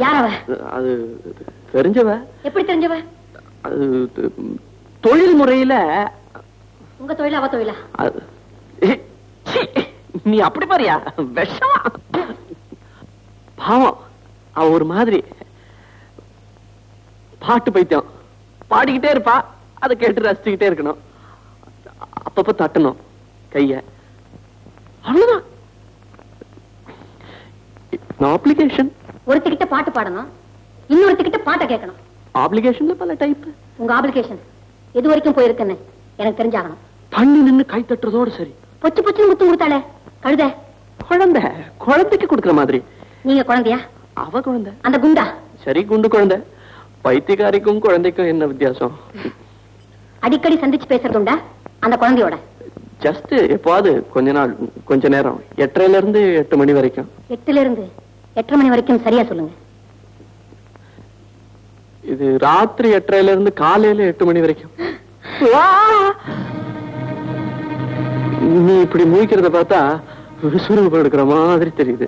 யார் அவ? அது தெரிஞ்சவ. எப்படி தெரிஞ்சவ? அது தொழில் முறையில. உங்க தொழில் அவ தொழிலா? நீ அப்படி பாரியா? விஷமா பாவம். அவ ஒரு மாதிரி பாட்டு பைத்தியம். பாடிக்கிட்டே இருப்பா, அதை கேட்டு ரசிச்சுக்கிட்டே இருக்கணும். அப்பப்ப தட்டணும் கைய, அவ்வளவுதான். ஆப்ளிகேஷன். ஒருத்திக்கிட்ட பாட்டு பாடணும், இன்னொருத்திக்கிட்ட பாட்டை கேட்கணும். ஆப்ளிகேஷன்ல பல டைப். உங்க ஆப்ளிகேஷன் எது வரைக்கும் போயிருக்குன்னு எனக்கு தெரிஞ்சாகணும். தண்ணி நின்னு கை தட்டுறதோடு சரி. பொச்சு பொச்சு முத்து கொடுத்தாளே கழுத. குழந்தை, குழந்தைக்கு கொடுக்குற மாதிரி. நீங்க குழந்தையா? அவ குழந்தை. அந்த குண்டா? சரி, குண்டு குழந்தை. பைத்தியக்காரிக்கும் குழந்தைக்கும் என்ன வித்தியாசம்? அடிக்கடி சந்திச்சு பேசுறதுண்டா அந்த குழந்தையோட? ஜஸ்ட் எப்பாவது கொஞ்ச நாள், கொஞ்ச நேரம். 8:30 இருந்து 8 மணி வரைக்கும். 8 இருந்து 8:30 மணி வரைக்கும் சரியா சொல்லுங்க. இது ராத்திரி 8:30 இருந்து காலையில 8 மணி வரைக்கும். நீ இப்படி மூய்க்கிறத பார்த்தா விசுறுப்பு எடுக்கிற மாதிரி தெரியுது.